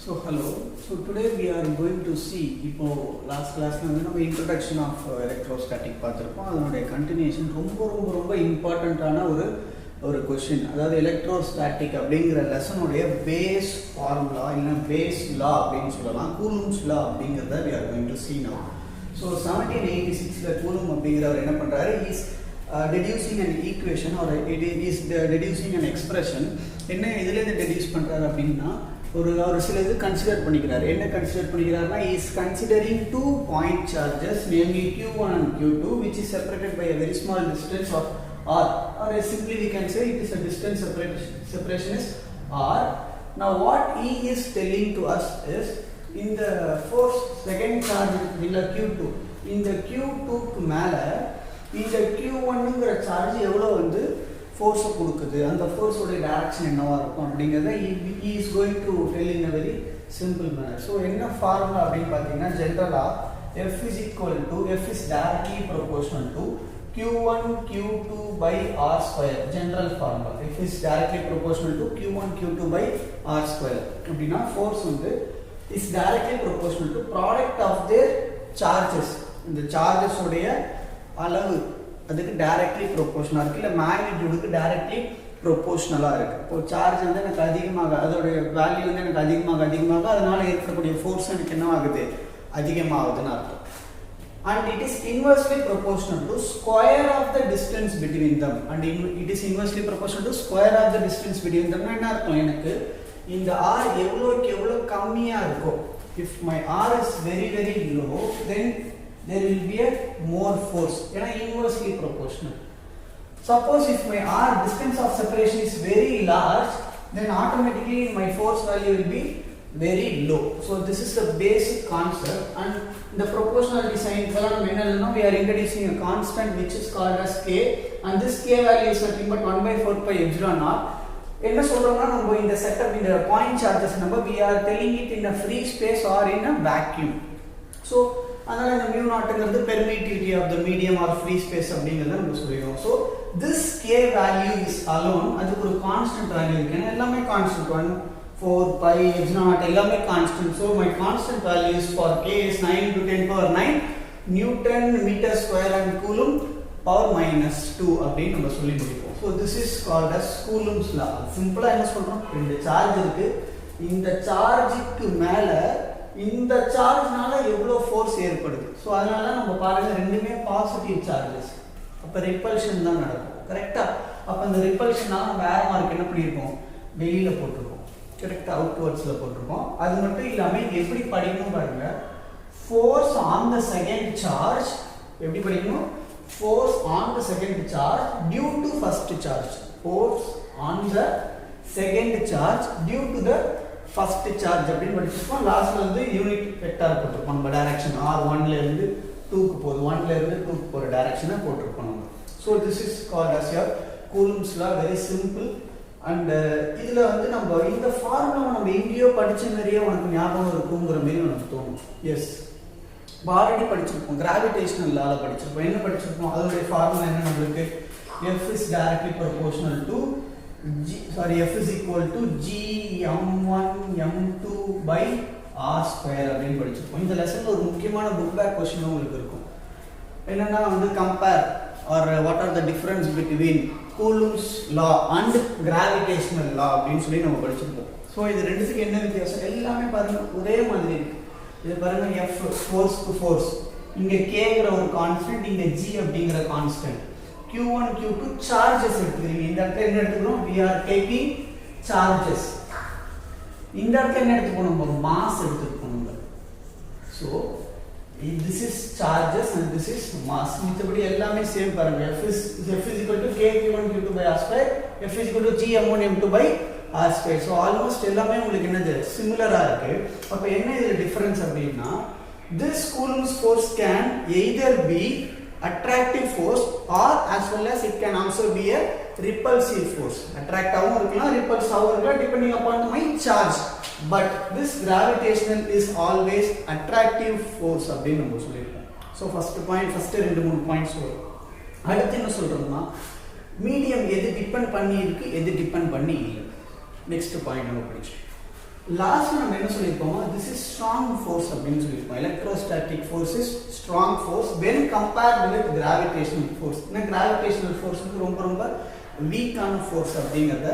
So hello. So today we are going to see இப்போ last classல வந்து நம்ம introduction of electrostatic பார்த்திருப்போம். அதனுடைய continuation ரொம்ப இம்பார்ட்டன்ட்டான ஒரு क्वेश्चन. அதாவது எலக்ட்ரோஸ்டாட்டிக் அப்படிங்கிற லெசனுடைய பேஸ் ஃபார்முலா இல்ல பேஸ் லா அப்படினு சொல்லலாம். கூலும்ஸ் லா அப்படிங்கறத we are going to see now. So 1786ல கூலும் அப்படிங்கறவர் என்ன பண்றாரு is deducing an equation or it is deducing an expression. என்ன இதுல இருந்து deduce பண்றாரு அப்படினா ஒரு சில இது கன்சிடர் பண்ணிக்கிறார். என்ன consider பண்ணிக்கிறார்னா is considering two point charges namely q1 and q2 which is separated by a very small distance of r, or simply we can say it is a distance separation is r. Now what he is telling to us is in the first second charge in the q2, in the q2 க்கு மேல இந்த q1 ங்கற charge எவ்வளவு வந்து force கொடுக்குது, அந்த force ஓட direction என்னவா இருக்கும் அப்படிங்கறத he is going to tell in a very simple manner. So என்ன ஃபார்முலா அப்படி பாத்தீங்கன்னா ஜெனரலா f is directly proportional to q1 q2 by r square. general formula f is directly proportional to q1 q2 by r square. அப்படினா force வந்து is directly proportional to product of their charges. இந்த charges உடைய அளவு அதுக்கு directly ப்ரொபோர்ஷனலா இருக்கு, இல்ல மேக்னிட்யூடுக்கு directly ப்ரொபோர்ஷனலா இருக்கு. இப்போ சார்ஜ் வந்து எனக்கு அதிகமாக, அதோட வேல்யூ வந்து எனக்கு அதிகமாக அதனால ஏற்படக்கூடிய ஃபோர்ஸ் எனக்கு என்ன ஆகுது, அதிகமாகுதுன்னு அர்த்தம். And it is inversely proportional to square of the distance between them. And it is inversely proportional to square of the distance between them. என்ன அர்த்தம், எனக்கு இந்த r எவ்வளவுக்கு எவ்வளவு கம்மியா இருக்கோ, if my r is very low, then there will be a more force. ஏனா inversely proportional. Suppose if my r distance of separation is very large, then automatically my force value will be very low. So this is the basic concept. And the proportional design we are introducing a constant which is called as k, and this k value is nothing but 1/4 pi epsilon r. என்ன சொல்றோம்னா நம்ம இந்த setup, இந்த point charges நம்ம we are telling it in a free space or in a vacuum. So அதனால இந்த mu நாட்ங்கிறது permittivity of the medium or free space அப்படிங்கறத நம்ம சொல்றோம். So this k value is alone, அதுக்கு ஒரு constant value இருக்கு. எல்லாமே constant, 1 4 pi epsilon naught எல்லாமே constant. So my constant value is for k is 9 to 10 power 9 newton meter square and coulomb power minus 2 அப்படி நம்ம சொல்லி முடிப்போம். So this is called as Coulomb's law. சிம்பிளா என்ன சொல்றோம், இந்த சார்ஜ் இருக்கு, இந்த சார்ஜுக்கு மேல இந்த சார்ஜ்னால எவ்வளவு ஃபோர்ஸ் ஏற்படுது. சோ அதனால நம்ம பாருங்க ரெண்டுமே பாசிட்டிவ் சார்ஜஸ், அப்ப ரிப்பல்ஷன் தான் நடக்கும். கரெக்ட்டா? அப்ப இந்த ரிப்பல்ஷனால நம்ம ஏர் மார்க் என்ன பண்ணிருக்கோம், வெளியில போட்டுருக்கோம். கரெக்ட்டா? அவுட்வர்ட்ஸ்ல போட்டுருக்கோம். அது மட்டும் இல்லாம எப்படி படிக்கணும் பாருங்க, force on the second charge எப்படி படிக்கணும், force on the second charge due to first charge. Force on the second charge due to the first charge அப்படினு படிச்சிருக்கோம். லாஸ்ட்ல வந்து யூனிட் வெக்டார் போட்டுருப்போம், நம்ம டைரக்ஷன் r1 ல இருந்து 2 க்கு போகுது, 1 ல இருந்து 2 க்கு போற டைரக்ஷனை போட்டுருப்போம் நம்ம. So this is called as your Coulomb's law, very simple. And இதுல வந்து நம்ம இந்த ஃபார்முலா நம்ம எங்கேயோ படிச்ச மாதிரியே உனக்கு ஞாபகம் இருக்குங்கிற மாதிரி எனக்கு தோணும். எஸ், ஆல்ரெடி படிச்சிருப்போம், கிராவிடேஷனல் லால படிச்சிருப்போம். என்ன படிச்சிருப்போம், அதோட ஃபார்முலா என்ன நமக்கு, f is directly proportional to f is equal to gm1 m2 by r square அப்படினு படிச்சிருப்போம். இந்த லெசன்ல ஒரு முக்கியமான புக் பேக் क्वेश्चन உங்களுக்கு இருக்கும். என்னன்னா வந்து compare or what are the difference between Coulomb's law and gravitational law அப்படினு சொல்லி நம்ம படிச்சிருப்போம். சோ இது ரெண்டுத்துக்கு என்ன வித்தியாசம், எல்லாமே பாருங்க ஒரே மாதிரி இருக்கு. இது பாருங்க f force to force, இங்க k ங்கற ஒரு கான்ஸ்டன்ட், இங்க g அப்படிங்கற கான்ஸ்டன்ட். q1 q2 சார்ஜஸ் எடுத்துக்கிறீங்க. இந்த இடத்துல என்ன எடுத்துக்கிறோம், we are taking charges. இந்த இடத்துல என்ன எடுத்துக்கணும், நம்ம மாஸ் எடுத்துக்கணும். so this is charges and this is mass. மிச்சபடி எல்லாமே சேம் பாருங்க. f is equal to k q1 q2 by r square, f is equal to g m1 m2 by r square. so almost எல்லாமே உங்களுக்கு என்னது சிமிலரா இருக்கு. அப்ப என்ன இதுல difference அப்படினா, this Coulomb's force can either be attractive force or as well as it can also be a repulsive force. attract ஆவும் இருக்கலாம், repulse ஆவும் இருக்கலாம், depending upon my charge. but this gravitational is always attractive force அப்படி நம்ம சொல்லிருக்கோம். so first point, first ரெண்டு மூணு points வரும். அடுத்து என்ன சொல்றோம்னா, மீடியம் எது டிபெண்ட் பண்ணி இருக்கு, எது டிபெண்ட் பண்ணி இல்ல. நெக்ஸ்ட் பாயிண்ட் நம்ம படிச்சோம். லாஸ்ட் நம்ம என்ன சொல்லியிருப்போம், திஸ் இஸ் ஸ்ட்ராங் ஃபோர்ஸ் அப்படின்னு சொல்லியிருப்போம். Electrostatic force is strong force when compared with gravitational force. ஏன்னா கிராவிடேஷனல் ஃபோர்ஸ் வந்து ரொம்ப ரொம்ப வீக்கான ஃபோர்ஸ் அப்படிங்கிறத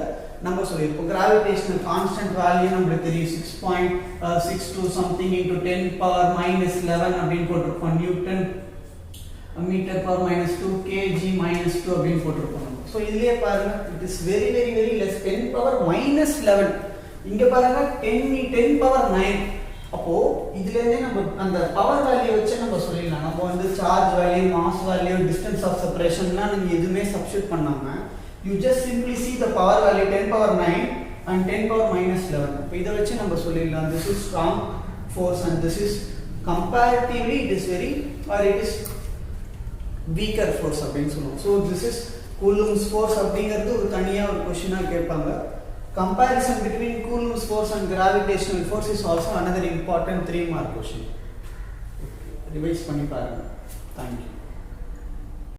நம்ம சொல்லியிருப்போம். கிராவிடேஷனல் கான்ஸ்டன்ட் வேல்யூ நம்மளுக்கு தெரியும், 6.62 சம்திங் இன்டூ 10⁻⁻11 அப்படின்னு போட்டிருப்போம். நியூட்டன் மீட்டர் பவர் -2 kg -2 அப்படின்னு போட்டிருப்போம். ஸோ இதுலயே பாருங்க, it is very very very less, 10⁻−11. இங்க பாருங்க 10⁻9. அப்போ இதுல இருந்தே நம்ம அந்த பவர் வேல்யூ வச்சு நம்ம சொல்லிடலாம். நம்ம வந்து charge value, mass value, distance of செப்பரேஷன்லாம் நீங்க எதுவுமே சப்ஸ்டிட்யூட் பண்ணாம you just simply see the power value 10⁻9 and 10⁻−11. இப்போ இத வச்சு நம்ம சொல்லிடலாம், this is strong force and this is comparatively it is very or it is weaker force அப்படின்னு சொல்லுவோம். So this is Coulomb's force அப்படிங்கிறது ஒரு தனியா ஒரு क्वेश्चनா கேட்பாங்க. Comparison between Coulomb's force and gravitational force is also another important 3 mark question. Revise பண்ணி பாருங்க. Thank you.